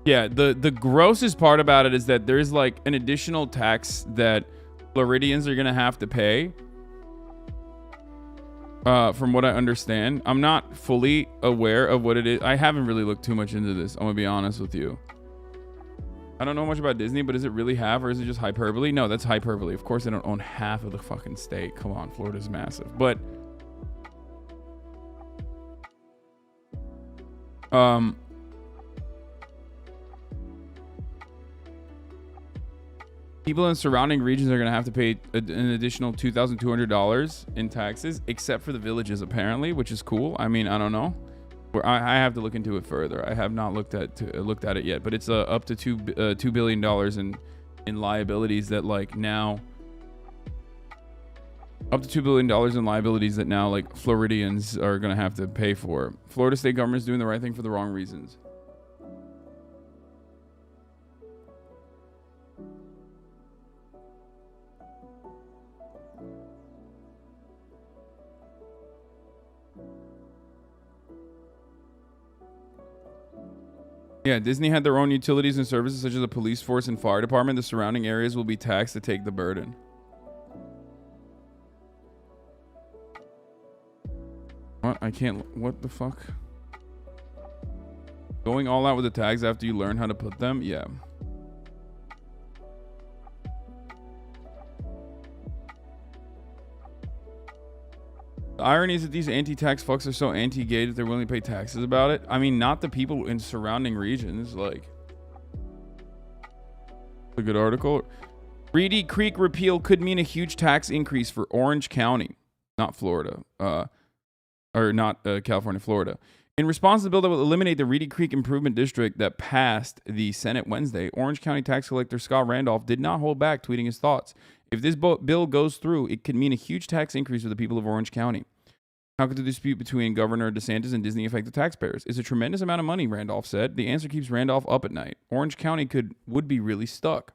Yeah, the grossest part about it is that there's like an additional tax that Floridians are gonna have to pay. From what I understand, I'm not fully aware of what it is. I haven't really looked too much into this. I'm gonna be honest with you. I don't know much about Disney, but is it really half or is it just hyperbole? No, that's hyperbole. Of course, they don't own half of the fucking state. Come on, Florida's massive. But people in surrounding regions are going to have to pay an additional $2,200 in taxes, except for the villages, apparently, which is cool. I mean, I don't know. I have to look into it further. I have not looked at it yet, but it's up to $2 billion in liabilities that like now up to $2 billion in liabilities that now like Floridians are going to have to pay for. Florida state government is doing the right thing for the wrong reasons. Yeah, Disney had their own utilities and services such as a police force and fire department. The surrounding areas will be taxed to take the burden. What? I can't. What the fuck? Going all out with the tags after you learn how to put them? Yeah. The irony is that these anti-tax fucks are so anti-gay that they're willing to pay taxes about it. I mean, not the people in surrounding regions. Like, a good article. Reedy Creek repeal could mean a huge tax increase for Orange County, not Florida, or not California, Florida. In response to the bill that will eliminate the Reedy Creek Improvement District that passed the Senate Wednesday, Orange County tax collector Scott Randolph did not hold back, tweeting his thoughts. If this bill goes through, it could mean a huge tax increase for the people of Orange County. How could the dispute between Governor DeSantis and Disney affect the taxpayers? It's a tremendous amount of money, Randolph said. The answer keeps Randolph up at night. Orange County would be really stuck.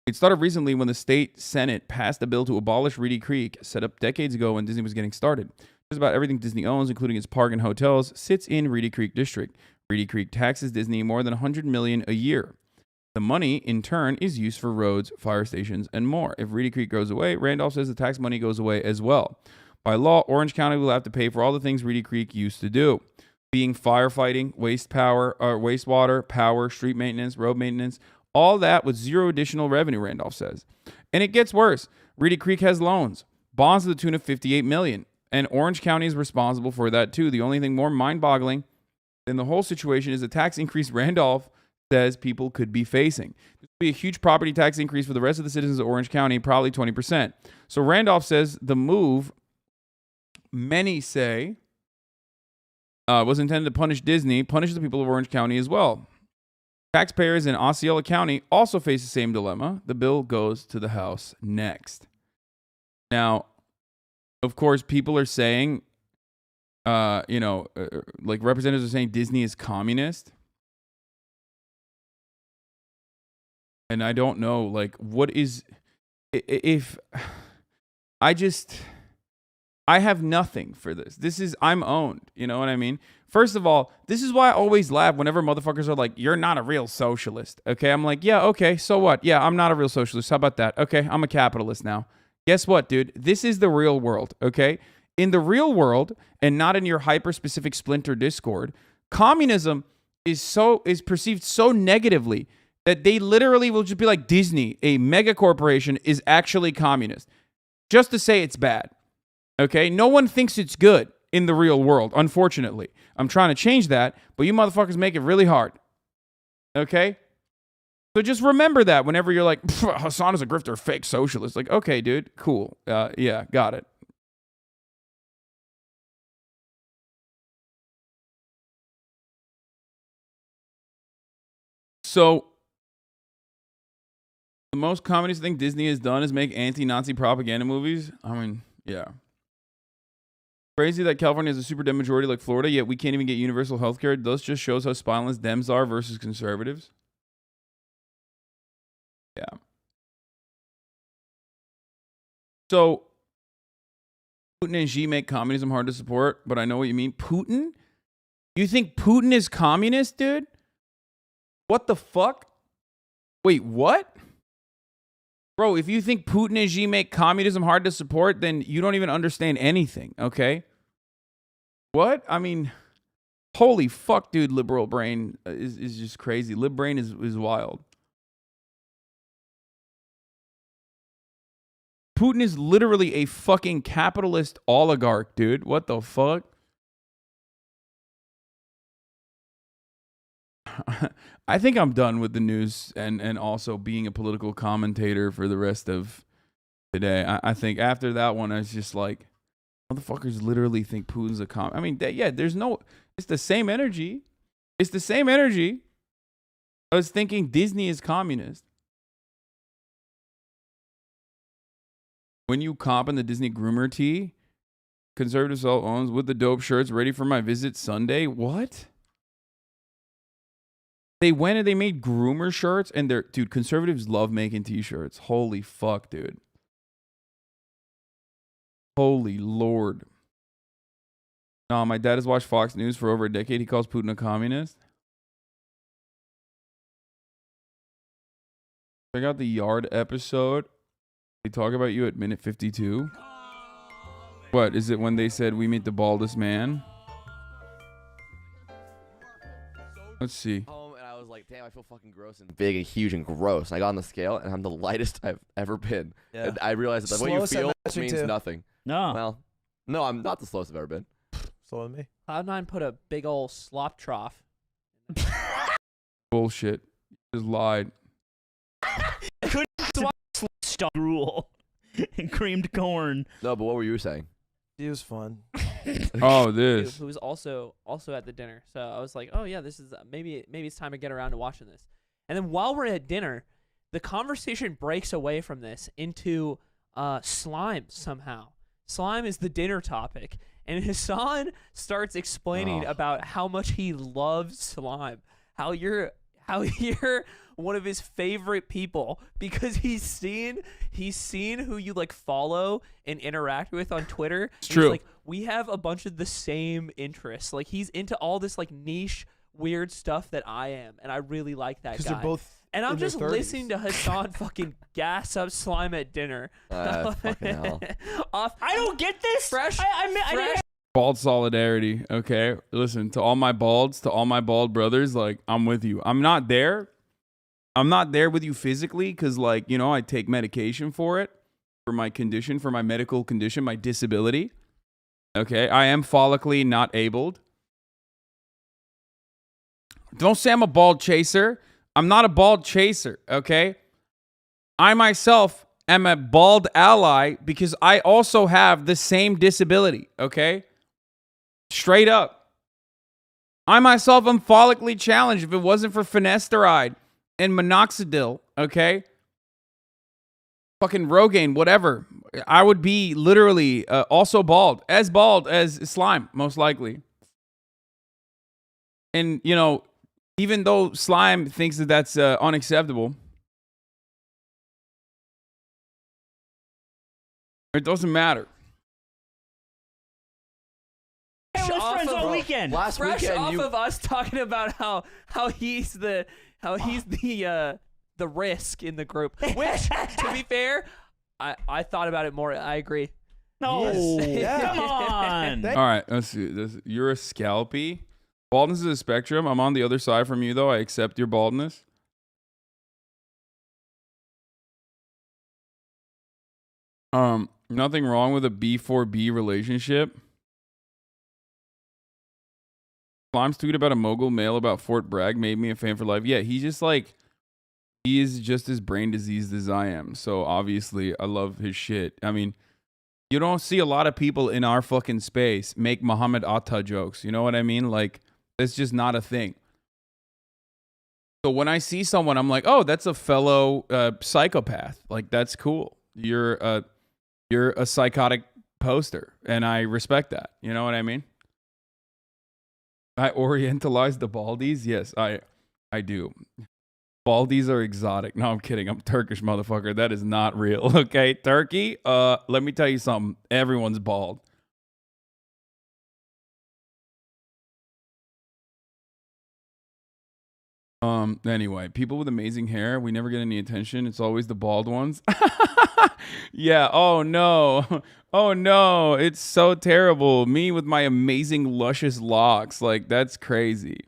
It started recently when the state Senate passed a bill to abolish Reedy Creek, set up decades ago when Disney was getting started. Just about everything Disney owns, including its park and hotels, sits in Reedy Creek District. Reedy Creek taxes Disney more than $100 million a year. The money, in turn, is used for roads, fire stations, and more. If Reedy Creek goes away, Randolph says the tax money goes away as well. By law, Orange County will have to pay for all the things Reedy Creek used to do, being firefighting, wastewater, power, street maintenance, road maintenance, all that with zero additional revenue, Randolph says. And it gets worse. Reedy Creek has loans, bonds to the tune of $58 million, and Orange County is responsible for that too. The only thing more mind-boggling than the whole situation is the tax increase Randolph says people could be facing. This would be a huge property tax increase for the rest of the citizens of Orange County, probably 20%. So Randolph says the move, many say, was intended to punish Disney, punish the people of Orange County as well. Taxpayers in Osceola County also face the same dilemma. The bill goes to the House next. Now, of course, people are saying, like representatives are saying Disney is communist. And I don't know, like, what is, if, I have nothing for this. I'm owned. You know what I mean? First of all, this is why I always laugh whenever motherfuckers are like, you're not a real socialist. Okay. I'm like, yeah, okay. So what? Yeah, I'm not a real socialist. How about that? Okay. I'm a capitalist now. Guess what, dude? This is the real world. Okay. In the real world, and not in your hyper specific splinter Discord, communism is perceived so negatively that they literally will just be like, Disney, a mega corporation, is actually communist, just to say it's bad. Okay? No one thinks it's good in the real world, unfortunately. I'm trying to change that, but you motherfuckers make it really hard. Okay? So just remember that whenever you're like, Hasan is a grifter, fake socialist. Like, okay, dude, cool. Yeah, got it. So, the most communist thing Disney has done is make anti-Nazi propaganda movies. I mean, yeah. Crazy that California has a super Dem majority like Florida, yet we can't even get universal health care. This just shows how spineless Dems are versus conservatives. Yeah. So, Putin and Xi make communism hard to support, but I know what you mean. Putin? You think Putin is communist, dude? What the fuck? Wait, what? Bro, if you think Putin and Xi make communism hard to support, then you don't even understand anything, okay? What? I mean, holy fuck, dude, liberal brain is just crazy. Lib brain is wild. Putin is literally a fucking capitalist oligarch, dude. What the fuck? I think I'm done with the news and also being a political commentator for the rest of today. I think after that one, I was just like, motherfuckers literally think Putin's a I mean, yeah, there's no, it's the same energy. It's the same energy. I was thinking Disney is communist. When you comp in the Disney groomer tee, conservative self owns with the dope shirts ready for my visit Sunday. What? They went and they made groomer shirts, and they're, dude, conservatives love making t-shirts. Holy fuck, dude. Holy Lord. No, my dad has watched Fox News for over a decade. He calls Putin a communist. Check out the Yard episode. They talk about you at minute 52. What, is it when they said we meet the baldest man? Let's see. And I was like, damn, I feel fucking gross and big and huge and gross. I got on the scale and I'm the lightest I've ever been. Yeah. And I realized that what you feel means nothing. No. Well, no, I'm not the slowest I've ever been. Slower than me. Cloud9 put a big old slop trough. Bullshit. Just lied. Couldn't stop rule and creamed corn. No, but what were you saying? It was fun. Oh, this. Who was also at the dinner. So I was like, oh yeah, this is maybe it's time to get around to watching this. And then while we're at dinner, the conversation breaks away from this into slime somehow. Slime is the dinner topic, and Hasan starts explaining about how much he loves slime, how you're one of his favorite people because he's seen who you like follow and interact with on Twitter. It's true. He's like, we have a bunch of the same interests. Like, he's into all this like niche weird stuff that I am, and I really like that guy. Because they're both. And I'm just listening to Hasan fucking gas up slime at dinner. Fucking hell. I don't get this. Fresh. Bald solidarity. Okay. Listen, to all my balds, to all my bald brothers, like, I'm with you. I'm not there with you physically because, like, you know, I take medication for it, for my condition, for my medical condition, my disability. Okay. I am follically not abled. Don't say I'm a bald chaser. I'm not a bald chaser, okay? I myself am a bald ally because I also have the same disability, okay? Straight up. I myself am follically challenged if it wasn't for finasteride and minoxidil, okay? Fucking Rogaine, whatever. I would be literally also bald as slime, most likely. And, you know, even though slime thinks that that's unacceptable, it doesn't matter. Hey, we're friends all weekend. Last Fresh weekend, off of us talking about how he's the risk in the group. Which, to be fair, I thought about it more. I agree. No, Yeah. come on. All right, let's see. You're a scalpy. Baldness is a spectrum. I'm on the other side from you, though. I accept your baldness. Nothing wrong with a B4B relationship. Slime's tweet about a mogul male about Fort Bragg made me a fan for life. Yeah, he is just as brain diseased as I am. So obviously, I love his shit. I mean, you don't see a lot of people in our fucking space make Muhammad Atta jokes. You know what I mean? Like, it's just not a thing. So when I see someone, I'm like, oh, that's a fellow psychopath. Like, that's cool. You're a psychotic poster, and I respect that. You know what I mean? I orientalize the baldies. Yes, I do. Baldies are exotic. No, I'm kidding. I'm Turkish, motherfucker. That is not real. Okay, Turkey. Let me tell you something. Everyone's bald. Anyway, people with amazing hair, we never get any attention. It's always the bald ones. Yeah. Oh no. Oh no. It's so terrible. Me with my amazing luscious locks. Like, that's crazy.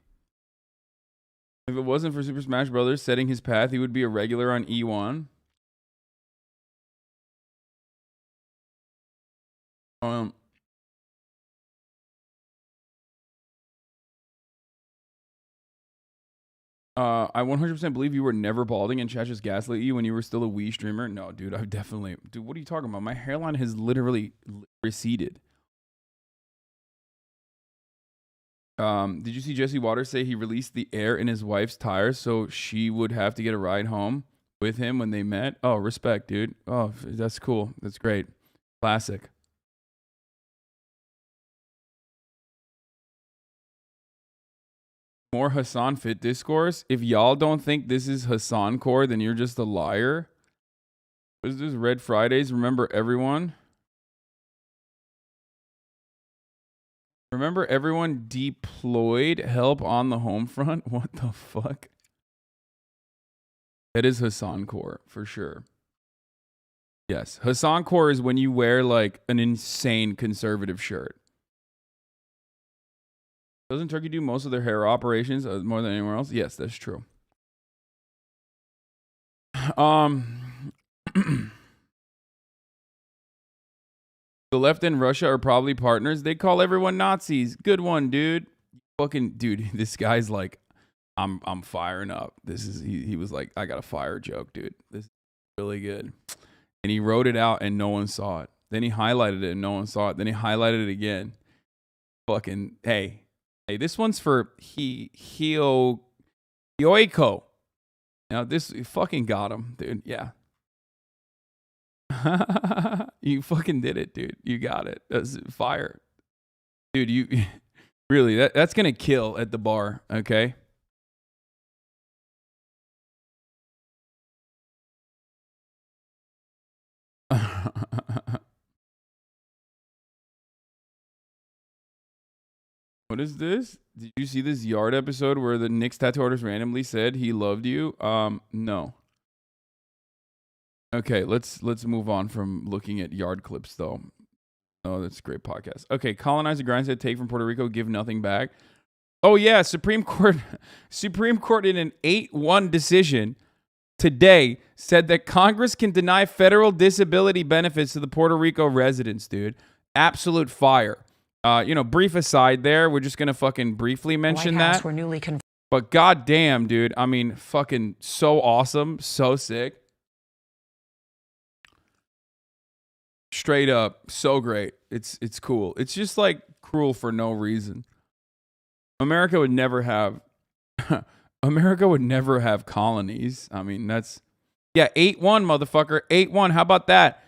If it wasn't for Super Smash Brothers setting his path, he would be a regular on E1. I 100% believe you were never balding and chat just gaslit you when you were still a Wii streamer. No, dude, I've definitely... Dude, what are you talking about? My hairline has literally receded. Did you see Jesse Waters say he released the air in his wife's tires so she would have to get a ride home with him when they met? Oh, respect, dude. Oh, that's cool. That's great. Classic. More Hasan Fit discourse. If y'all don't think this is Hasan core, then you're just a liar. What is this? Red Fridays. Remember everyone. Remember everyone deployed help on the home front? What the fuck? That is Hasan core for sure. Yes. Hasan core is when you wear like an insane conservative shirt. Doesn't Turkey do most of their hair operations more than anywhere else? Yes, that's true. The left and Russia are probably partners. They call everyone Nazis. Good one, dude. Fucking dude, this guy's like, I'm firing up. This is he was like, I got a fire joke, dude. This is really good. And he wrote it out and no one saw it. Then he highlighted it and no one saw it. Then he highlighted it again. Fucking hey, this one's for Hioiko. Now this fucking got him, dude. Yeah. You fucking did it, dude. You got it. That's fire. Dude, you really that's gonna kill at the bar, okay? What is this? Did you see this Yard episode where the Knicks tattoo artist randomly said he loved you? No. Okay, let's move on from looking at Yard clips though. Oh, that's a great podcast. Okay, colonizer grind said take from Puerto Rico, give nothing back. Oh yeah, Supreme Court in an 8-1 decision today said that Congress can deny federal disability benefits to the Puerto Rico residents, dude. Absolute fire. Brief aside there, we're just gonna fucking briefly mention that. Were newly but goddamn, dude, I mean, fucking so awesome, so sick. Straight up, so great. It's cool. It's just like cruel for no reason. America would never have colonies. I mean, that's 8-1, motherfucker. 8-1. How about that?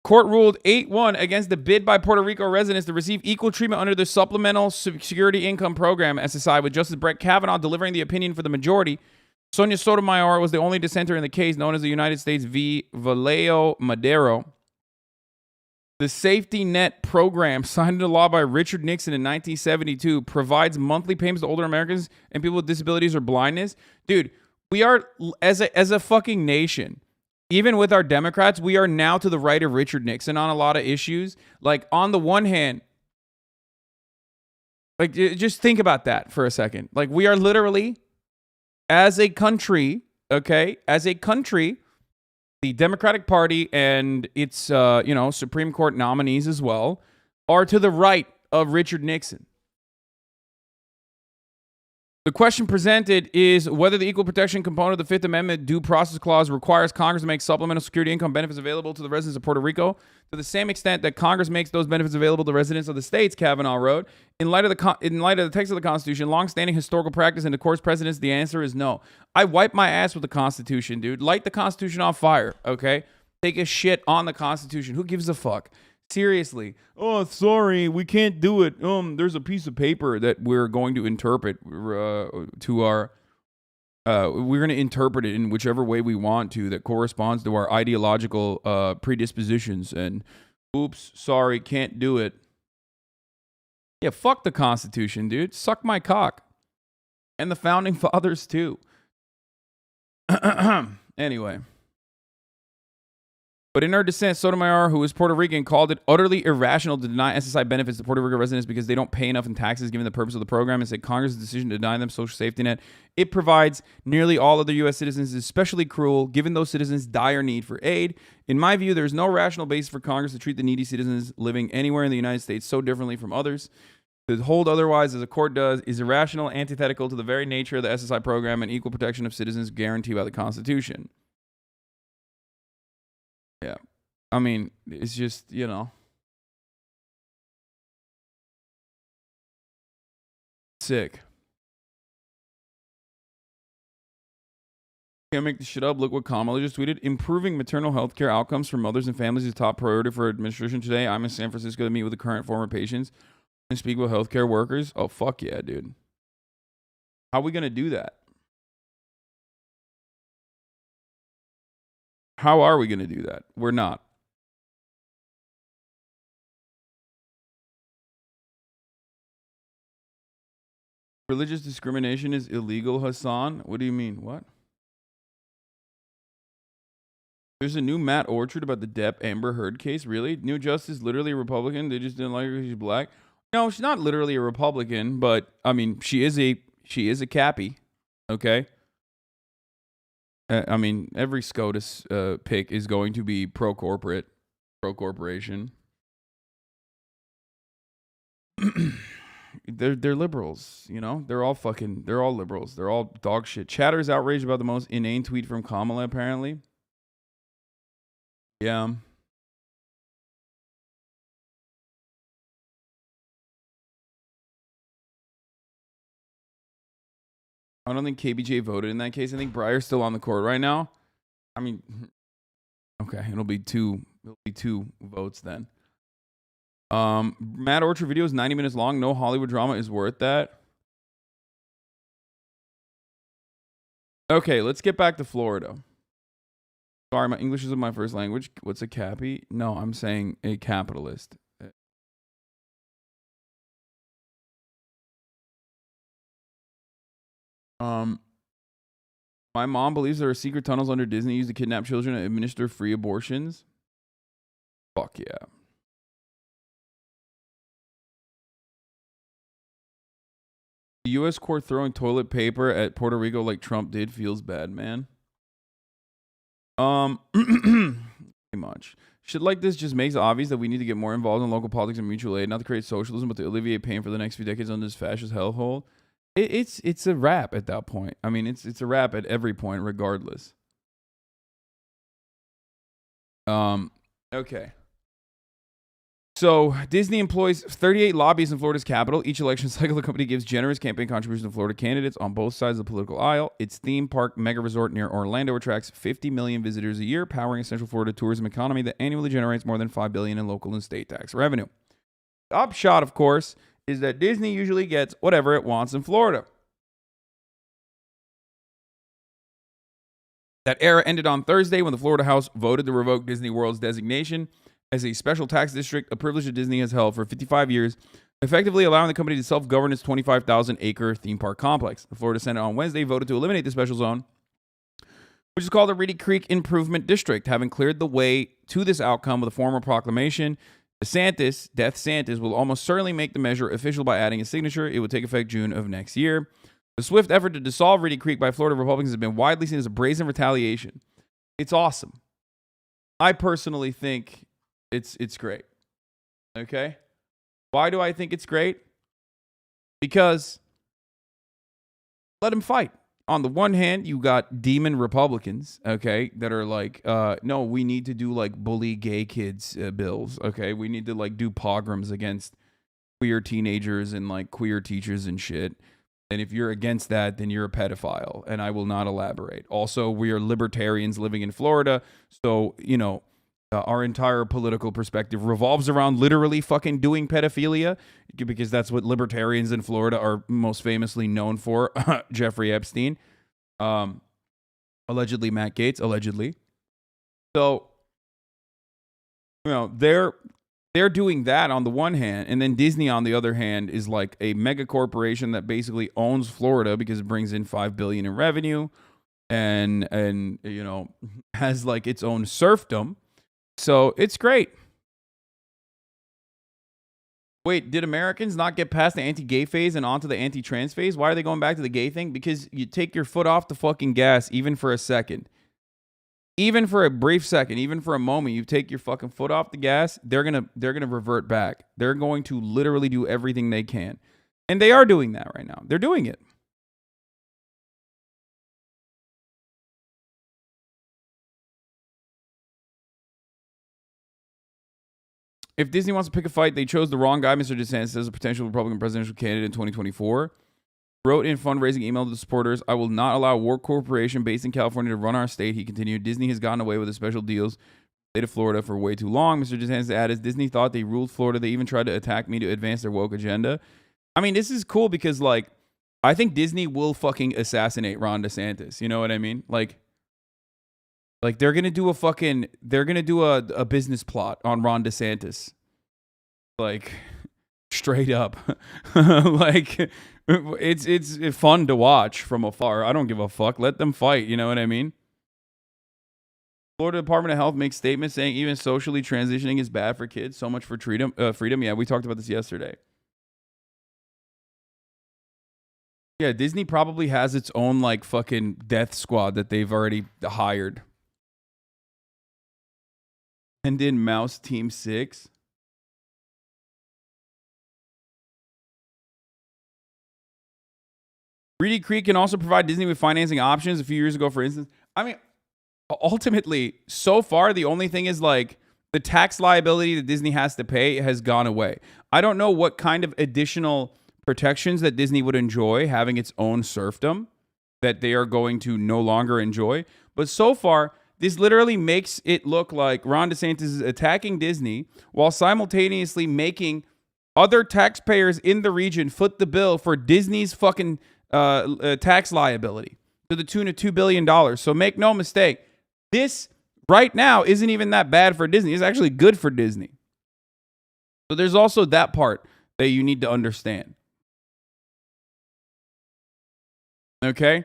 Court ruled 8-1 against the bid by Puerto Rico residents to receive equal treatment under the Supplemental Security Income Program, SSI, with Justice Brett Kavanaugh delivering the opinion for the majority. Sonia Sotomayor was the only dissenter in the case, known as the United States v. Vallejo Madero. The Safety Net Program, signed into law by Richard Nixon in 1972, provides monthly payments to older Americans and people with disabilities or blindness. Dude, we are, as a fucking nation, even with our Democrats, we are now to the right of Richard Nixon on a lot of issues. Like, on the one hand, like, just think about that for a second. Like, we are literally, as a country, okay, the Democratic Party and its, Supreme Court nominees as well are to the right of Richard Nixon. The question presented is whether the equal protection component of the Fifth Amendment due process clause requires Congress to make supplemental security income benefits available to the residents of Puerto Rico to the same extent that Congress makes those benefits available to residents of the states, Kavanaugh wrote. In light of the text of the Constitution, long-standing historical practice, and the court's precedents, the answer is no. I wipe my ass with the Constitution, dude. Light the Constitution on fire, okay? Take a shit on the Constitution. Who gives a fuck? Seriously. Oh, sorry, we can't do it. There's a piece of paper that we're going to interpret to our... we're going to interpret it in whichever way we want to that corresponds to our ideological predispositions. And oops, sorry, can't do it. Yeah, fuck the Constitution, dude. Suck my cock. And the founding fathers, too. Anyway. But in her dissent, Sotomayor, who is Puerto Rican, called it utterly irrational to deny SSI benefits to Puerto Rico residents because they don't pay enough in taxes given the purpose of the program, and said Congress' decision to deny them social safety net it provides nearly all other U.S. citizens is especially cruel given those citizens' dire need for aid. In my view, there is no rational basis for Congress to treat the needy citizens living anywhere in the United States so differently from others. To hold otherwise, as a court does, is irrational, antithetical to the very nature of the SSI program and equal protection of citizens guaranteed by the Constitution. Yeah. I mean, it's just, you know. Sick. Can't make this shit up. Look what Kamala just tweeted. Improving maternal health care outcomes for mothers and families is top priority for administration today. I'm in San Francisco to meet with the current former patients and speak with healthcare workers. Oh, fuck yeah, dude. How are we going to do that? How are we going to do that? We're not. Religious discrimination is illegal, Hasan. What do you mean? What? There's a new Matt Orchard about the Depp Amber Heard case. Really? New justice, literally a Republican. They just didn't like her because she's black. No, she's not literally a Republican, but I mean, she is a cappy. Okay. I mean, every SCOTUS pick is going to be pro-corporate, pro-corporation. They're liberals, you know? They're all liberals. They're all dog shit. Chatter is outraged about the most inane tweet from Kamala, apparently. Yeah. I don't think KBJ voted in that case. I think Breyer's still on the court right now. I mean, okay, it'll be two votes then. Matt Orchard video is 90 minutes long. No Hollywood drama is worth that. Okay, let's get back to Florida. Sorry, my English isn't my first language. What's a cappy? No, I'm saying a capitalist. My mom believes there are secret tunnels under Disney used to kidnap children and administer free abortions. Fuck yeah. The U.S. court throwing toilet paper at Puerto Rico like Trump did feels bad, man. Pretty much. Shit like this just makes it obvious that we need to get more involved in local politics and mutual aid, not to create socialism, but to alleviate pain for the next few decades under this fascist hellhole. It's a wrap at that point. I mean, it's a wrap at every point, regardless. Okay. So Disney employs 38 lobbyists in Florida's capital. Each election cycle, the company gives generous campaign contributions to Florida candidates on both sides of the political aisle. Its theme park mega resort near Orlando attracts 50 million visitors a year, powering a Central Florida tourism economy that annually generates more than $5 billion in local and state tax revenue. The upshot, of course, is that Disney usually gets whatever it wants in Florida. That era ended on Thursday when the Florida House voted to revoke Disney World's designation as a special tax district, a privilege that Disney has held for 55 years, effectively allowing the company to self-govern its 25,000-acre theme park complex. The Florida Senate on Wednesday voted to eliminate the special zone, which is called the Reedy Creek Improvement District, having cleared the way to this outcome with a formal proclamation. DeSantis will almost certainly make the measure official by adding a signature. It will take effect June of next year. The swift effort to dissolve Reedy Creek by Florida Republicans has been widely seen as a brazen retaliation. It's awesome. I personally think it's great. Okay? Why do I think it's great? Because let them fight. On the one hand, you got demon Republicans, okay, that are like, no, we need to do like bully gay kids bills, okay? We need to like do pogroms against queer teenagers and like queer teachers and shit. And if you're against that, then you're a pedophile, and I will not elaborate. Also, we are libertarians living in Florida, so, you know, our entire political perspective revolves around literally fucking doing pedophilia, because that's what libertarians in Florida are most famously known for. Jeffrey Epstein, allegedly Matt Gaetz, allegedly. So, you know, they're doing that on the one hand, and then Disney on the other hand is like a mega corporation that basically owns Florida because it brings in $5 billion in revenue, and you know, has like its own serfdom. So it's great. Wait, did Americans not get past the anti-gay phase and onto the anti-trans phase? Why are they going back to the gay thing? Because you take your foot off the fucking gas even for a second. Even for a brief second, even for a moment, you take your fucking foot off the gas, they're gonna revert back. They're going to literally do everything they can. And they are doing that right now. They're doing it. If Disney wants to pick a fight, they chose the wrong guy, Mr. DeSantis, as a potential Republican presidential candidate in 2024. Wrote in fundraising email to the supporters, I will not allow a war corporation based in California to run our state. He continued, Disney has gotten away with the special deals state of Florida for way too long. Mr. DeSantis added, Disney thought they ruled Florida. They even tried to attack me to advance their woke agenda. I mean, this is cool because, like, I think Disney will fucking assassinate Ron DeSantis. You know what I mean? Like they're going to do a business plot on Ron DeSantis. Like, straight up. Like, it's fun to watch from afar. I don't give a fuck. Let them fight. You know what I mean? Florida Department of Health makes statements saying even socially transitioning is bad for kids. So much for freedom. Yeah, we talked about this yesterday. Yeah, Disney probably has its own like fucking death squad that they've already hired. And in Mouse Team 6. Reedy Creek can also provide Disney with financing options. A few years ago, for instance, I mean, ultimately, so far, the only thing is like the tax liability that Disney has to pay has gone away. I don't know what kind of additional protections that Disney would enjoy having its own serfdom that they are going to no longer enjoy. But so far, this literally makes it look like Ron DeSantis is attacking Disney while simultaneously making other taxpayers in the region foot the bill for Disney's fucking tax liability to the tune of $2 billion. So make no mistake, this right now isn't even that bad for Disney. It's actually good for Disney. So there's also that part that you need to understand. Okay?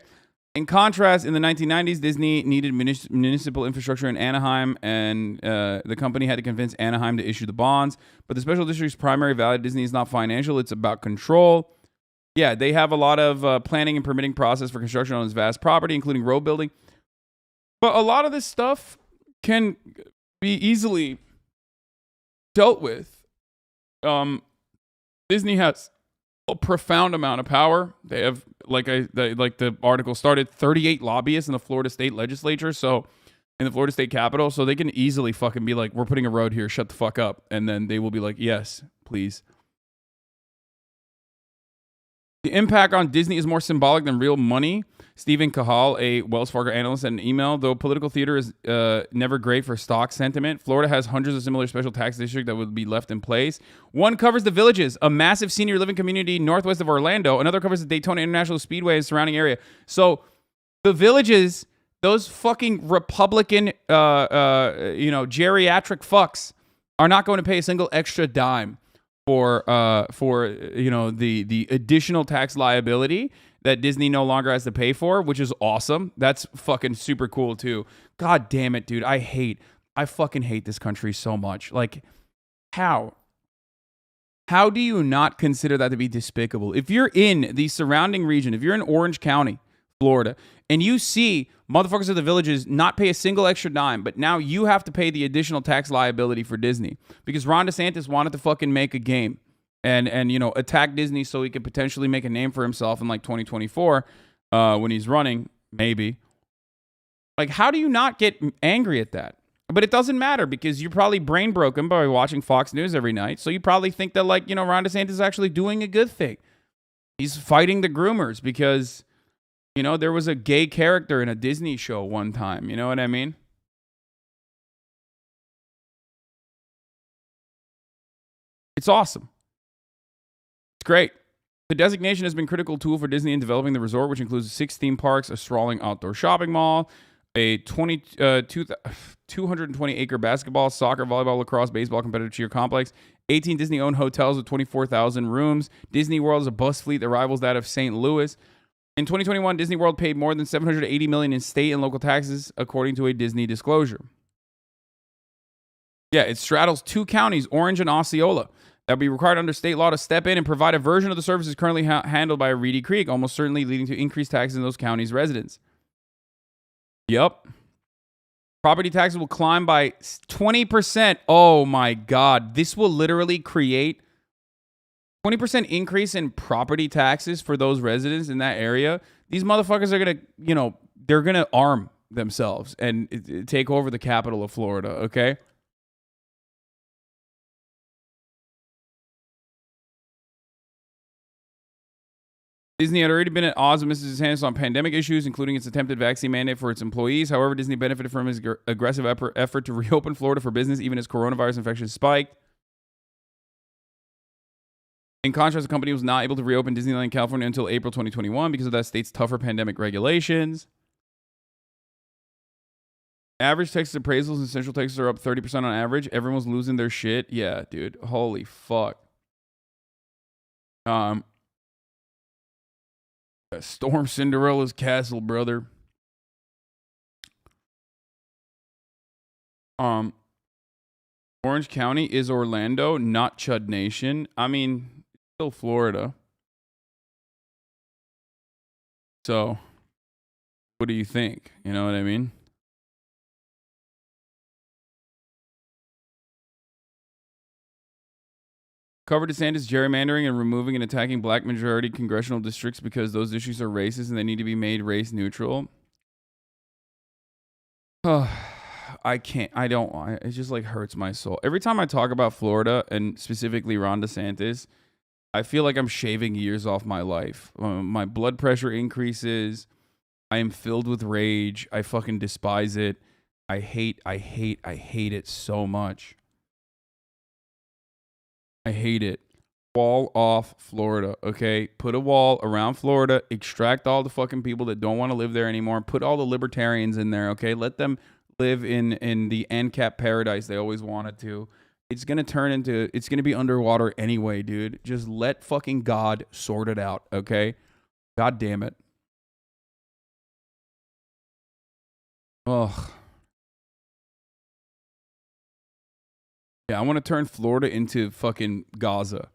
In contrast, in the 1990s, Disney needed municipal infrastructure in Anaheim, and the company had to convince Anaheim to issue the bonds. But the special district's primary value to Disney is not financial. It's about control. Yeah, they have a lot of planning and permitting process for construction on this vast property, including road building. But a lot of this stuff can be easily dealt with. Disney has a profound amount of power. They have, like the article started, 38 lobbyists in the Florida state legislature, so in the Florida state capitol, so they can easily fucking be like, we're putting a road here, shut the fuck up. And then they will be like, yes, please. The impact on Disney is more symbolic than real money. Stephen Cahal, a Wells Fargo analyst, sent an email. Though political theater is never great for stock sentiment, Florida has hundreds of similar special tax districts that would be left in place. One covers the Villages, a massive senior living community northwest of Orlando. Another covers the Daytona International Speedway and surrounding area. So the Villages, those fucking Republican, geriatric fucks are not going to pay a single extra dime for the additional tax liability that Disney no longer has to pay for, which is awesome. That's fucking super cool too. God damn it, dude. I fucking hate this country so much. Like, how do you not consider that to be despicable? If you're in the surrounding region, if you're in Orange County, Florida, and you see motherfuckers of the Villages not pay a single extra dime, but now you have to pay the additional tax liability for Disney because Ron DeSantis wanted to fucking make a game and attack Disney so he could potentially make a name for himself in like 2024 when he's running, maybe. Like, how do you not get angry at that? But it doesn't matter because you're probably brain broken by watching Fox News every night. So you probably think that Ron DeSantis is actually doing a good thing. He's fighting the groomers because there was a gay character in a Disney show one time. You know what I mean? It's awesome. It's great. The designation has been a critical tool for Disney in developing the resort, which includes 6 theme parks, a sprawling outdoor shopping mall, a 220-acre basketball, soccer, volleyball, lacrosse, baseball, competitive cheer complex, 18 Disney-owned hotels with 24,000 rooms. Disney World is a bus fleet that rivals that of St. Louis. In 2021, Disney World paid more than $780 million in state and local taxes, according to a Disney disclosure. Yeah, it straddles 2 counties, Orange and Osceola, that would be required under state law to step in and provide a version of the services currently handled by Reedy Creek, almost certainly leading to increased taxes in those counties' residents. Yep. Property taxes will climb by 20%. Oh my God. This will literally create 20% increase in property taxes for those residents in that area. These motherfuckers are going to, they're going to arm themselves and take over the capital of Florida, okay? Disney had already been at odds with Mrs. DeSantis on pandemic issues, including its attempted vaccine mandate for its employees. However, Disney benefited from his aggressive effort to reopen Florida for business, even as coronavirus infections spiked. In contrast, the company was not able to reopen Disneyland California until April 2021 because of that state's tougher pandemic regulations. Average Texas appraisals in Central Texas are up 30% on average. Everyone's losing their shit. Yeah, dude. Holy fuck. Storm Cinderella's castle, brother. Orange County is Orlando, not Chud Nation. I mean, still Florida. So, what do you think? You know what I mean? Covered DeSantis gerrymandering and removing and attacking black majority congressional districts because those issues are racist and they need to be made race neutral. I can't. I don't. It just like hurts my soul. Every time I talk about Florida and specifically Ron DeSantis, I feel like I'm shaving years off my life. My blood pressure increases. I am filled with rage. I fucking despise it. I hate it so much. I hate it. Wall off Florida, okay? Put a wall around Florida. Extract all the fucking people that don't want to live there anymore. Put all the libertarians in there, okay? Let them live in the ANCAP paradise they always wanted to. It's going to turn into... It's going to be underwater anyway, dude. Just let fucking God sort it out, okay? God damn it. Ugh. Yeah, I want to turn Florida into fucking Gaza.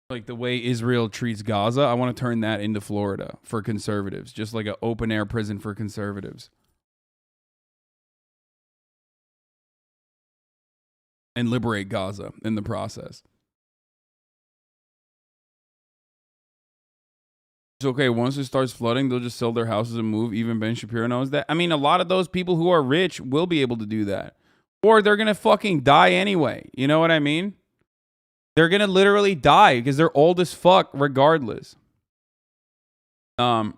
Like the way Israel treats Gaza, I want to turn that into Florida for conservatives. Just like an open air prison for conservatives. And liberate Gaza in the process. It's okay. Once it starts flooding, they'll just sell their houses and move. Even Ben Shapiro knows that. I mean, a lot of those people who are rich will be able to do that. Or they're going to fucking die anyway. You know what I mean? They're going to literally die because they're old as fuck regardless. Yeah,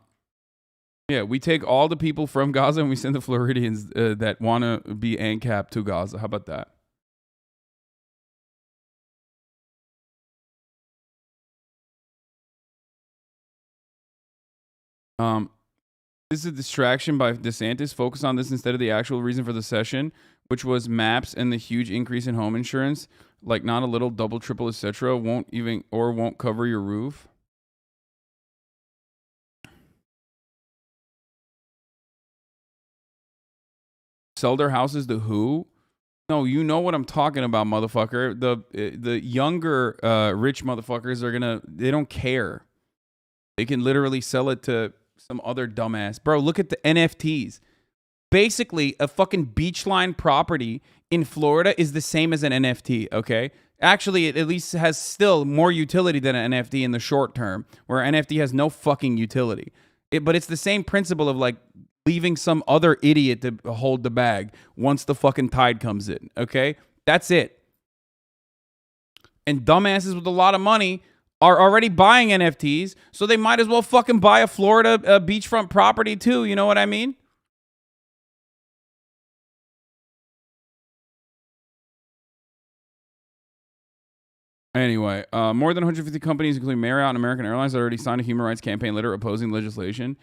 we take all the people from Gaza and we send the Floridians that want to be ANCAP to Gaza. How about that? This is a distraction by DeSantis. Focus on this instead of the actual reason for the session, which was maps and the huge increase in home insurance, like not a little, double, triple, etc. won't cover your roof. Sell their houses to who? No, you know what I'm talking about, motherfucker. The younger rich motherfuckers they don't care. They can literally sell it to some other dumbass. Bro, look at the NFTs. Basically, a fucking beachline property in Florida is the same as an NFT, okay? Actually, it at least has still more utility than an NFT in the short term, where an NFT has no fucking utility. But it's the same principle of like leaving some other idiot to hold the bag once the fucking tide comes in, okay? That's it. And dumbasses with a lot of money are already buying NFTs, so they might as well fucking buy a Florida beachfront property too, you know what I mean? Anyway, more than 150 companies, including Marriott and American Airlines, have already signed a human rights campaign letter opposing legislation.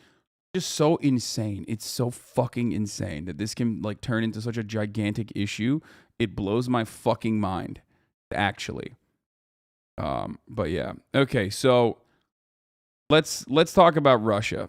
just so insane. It's so fucking insane that this can like turn into such a gigantic issue. It blows my fucking mind, actually. But yeah. Okay, so let's talk about Russia.